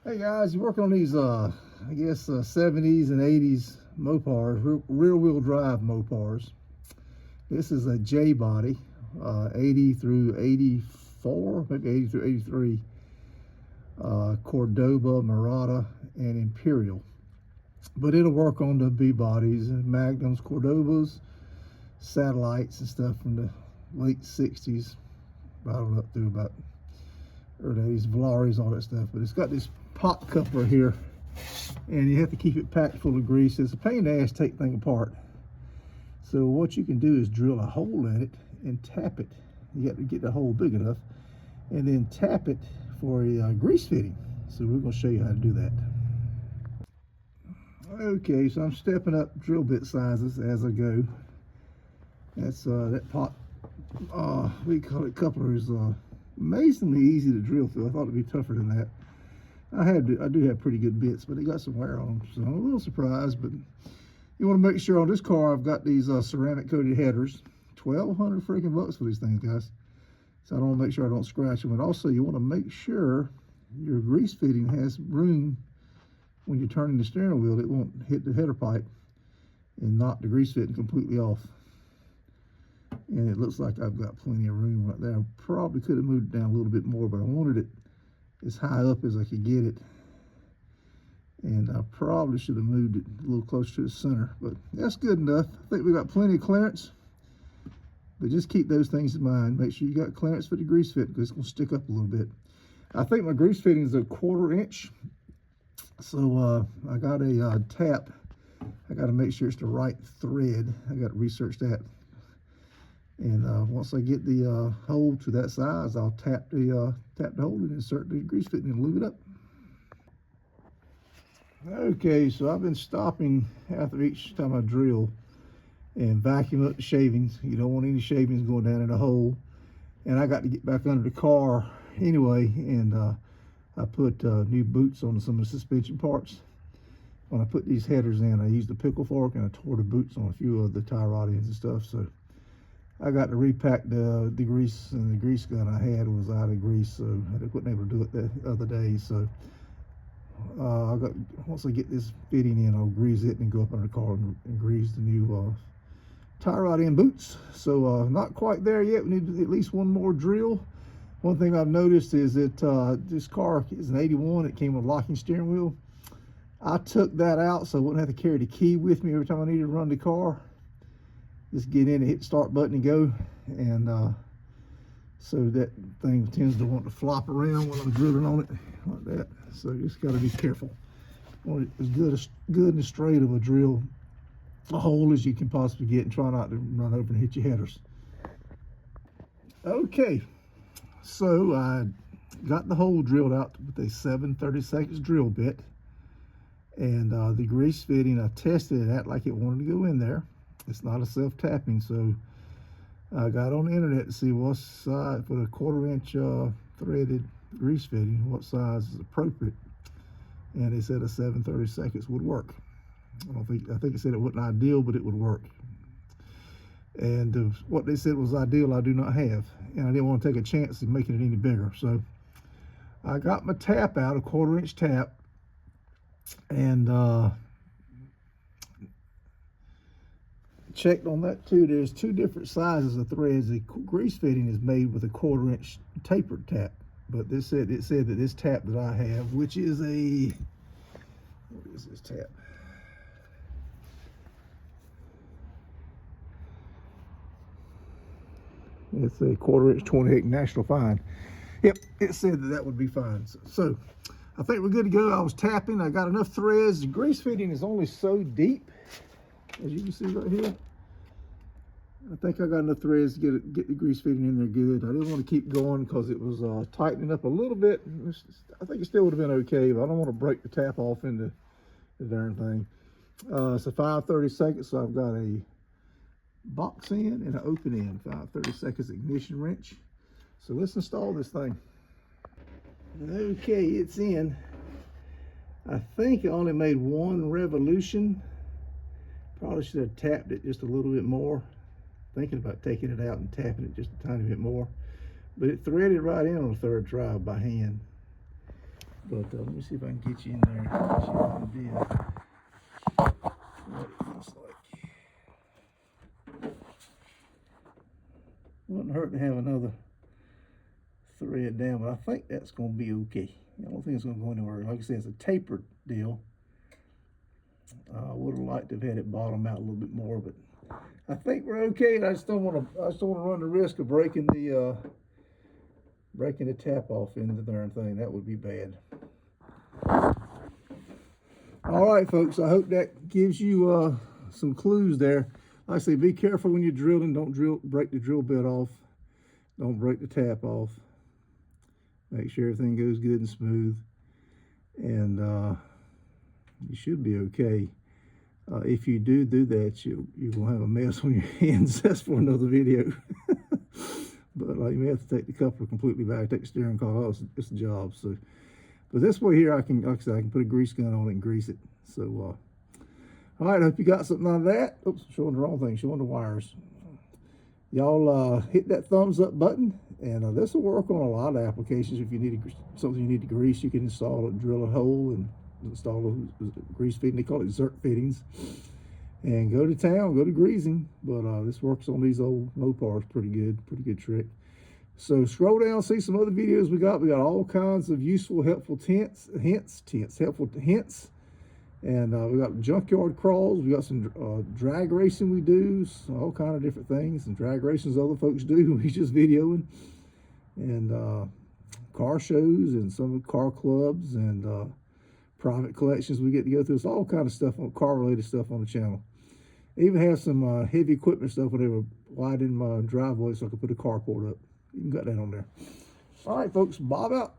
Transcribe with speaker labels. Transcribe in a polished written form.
Speaker 1: Hey guys, working on these I guess 70s and 80s Mopars, rear wheel drive Mopars. This is a J body, 80 through 84, maybe 80 through 83, Cordoba, Murata, and Imperial. But it'll work on the B bodies and Magnums, Cordobas, Satellites and stuff from the late 60s, right on up through about early 80s, Valaris, all that stuff. But it's got this pop coupler here, and you have to keep it packed full of grease. It's a pain in the ass to take the thing apart. So what you can do is drill a hole in it and tap it. You got to get the hole big enough, and then tap it for a grease fitting. So we're going to show you how to do that. Okay, so I'm stepping up drill bit sizes as I go. That's that pop, we call it coupler, is amazingly easy to drill through. I thought it'd be tougher than that. I do have pretty good bits, but they got some wear on them, so I'm a little surprised. But you want to make sure on this car I've got these ceramic coated headers. 1,200 freaking bucks for these things, guys. So I don't want to make sure I don't scratch them. And also you want to make sure your grease fitting has room when you're turning the steering wheel. It won't hit the header pipe and knock the grease fitting completely off. And it looks like I've got plenty of room right there. I probably could have moved it down a little bit more, but I wanted it as high up as I could get it. And I probably should have moved it a little closer to the center, but that's good enough. I think we got plenty of clearance, but just keep those things in mind. Make sure you got clearance for the grease fit, because it's going to stick up a little bit. I think my grease fitting is a 1/4 inch. So I got a tap. I got to make sure it's the right thread. I got to research that. And once I get the hole to that size, I'll tap the hole and insert the grease fitting and lube it up. Okay, so I've been stopping after each time I drill and vacuum up the shavings. You don't want any shavings going down in the hole. And I got to get back under the car anyway, and I put new boots on some of the suspension parts. When I put these headers in, I used a pickle fork and I tore the boots on a few of the tie rod ends and stuff. So I got to repack the grease, and the grease gun I had was out of grease, so I wasn't able to do it the other day. So once I get this fitting in, I'll grease it and go up under the car and grease the new tie rod end boots. So not quite there yet. We need at least one more drill. One thing I've noticed is that this car is an 81. It came with a locking steering wheel. I took that out so I wouldn't have to carry the key with me every time I needed to run the car. Just get in and hit the start button and go. And so that thing tends to want to flop around when I'm drilling on it like that. So you just got to be careful. Want it as good and straight of a hole as you can possibly get, and try not to run over and hit your headers. Okay, so I got the hole drilled out with a 7/32 drill bit, and the grease fitting, I tested it out like it wanted to go in there. It's not a self-tapping, so I got on the internet to see what size for the 1/4 inch threaded grease fitting, what size is appropriate, and they said a 7/32 would work. I think it said it wasn't ideal, but it would work. And what they said was ideal, I do not have, and I didn't want to take a chance of making it any bigger. So I got my tap out, a 1/4 inch tap, and checked on that too. There's two different sizes of threads. The grease fitting is made with a 1/4 inch tapered tap, but it said that this tap that I have, which is what is this tap? It's a 1/4 inch 28 National Fine. Yep, it said that would be fine. So I think we're good to go. I was tapping. I got enough threads. The grease fitting is only so deep, as you can see right here. I think I got enough threads to get the grease fitting in there good. I didn't want to keep going because it was tightening up a little bit. I think it still would have been okay, but I don't want to break the tap off into the darn thing. It's a 5/32, so I've got a box end and an open end 5/32 ignition wrench. So let's install this thing. Okay, it's in. I think it only made one revolution. Probably should have tapped it just a little bit more. Thinking about taking it out and tapping it just a tiny bit more, but it threaded right in on the third try by hand. But let me see if I can get you in there. Get you an idea what it looks like. Wouldn't hurt to have another thread down, but I think that's going to be okay. I don't think it's going to go anywhere. Like I said, it's a tapered deal. I would have liked to have had it bottom out a little bit more, but I think we're okay. I just don't want to. I just don't want to run the risk of breaking the tap off in the darn thing. That would be bad. All right, folks. I hope that gives you some clues there. Like I say, be careful when you're drilling. Don't break the drill bit off. Don't break the tap off. Make sure everything goes good and smooth, and you should be okay. If you do that, you're gonna have a mess on your hands. That's for another video. But you may have to take the coupler completely back, take the steering column off. It's a job. So, but this way here, like I said, I can put a grease gun on it and grease it. So, all right. I hope you got something out of that. Oops, showing the wrong thing. Showing the wires. Y'all hit that thumbs up button, and this will work on a lot of applications. If you need something you need to grease, you can install it, drill a hole, and install a grease fitting. They call it Zert fittings. And go to town, go to greasing. But this works on these old Mopars pretty good trick. So scroll down, see some other videos we got. We got all kinds of useful, helpful helpful hints. And we got junkyard crawls. We got some drag racing we do, so all kind of different things. And drag racing other folks do. We just videoing. And car shows and some car clubs and private collections we get to go through. It's all kind of stuff on car-related stuff on the channel. I even have some heavy equipment stuff when they were wide in my driveway so I could put a carport up. You can got that on there. All right, folks. Bob out.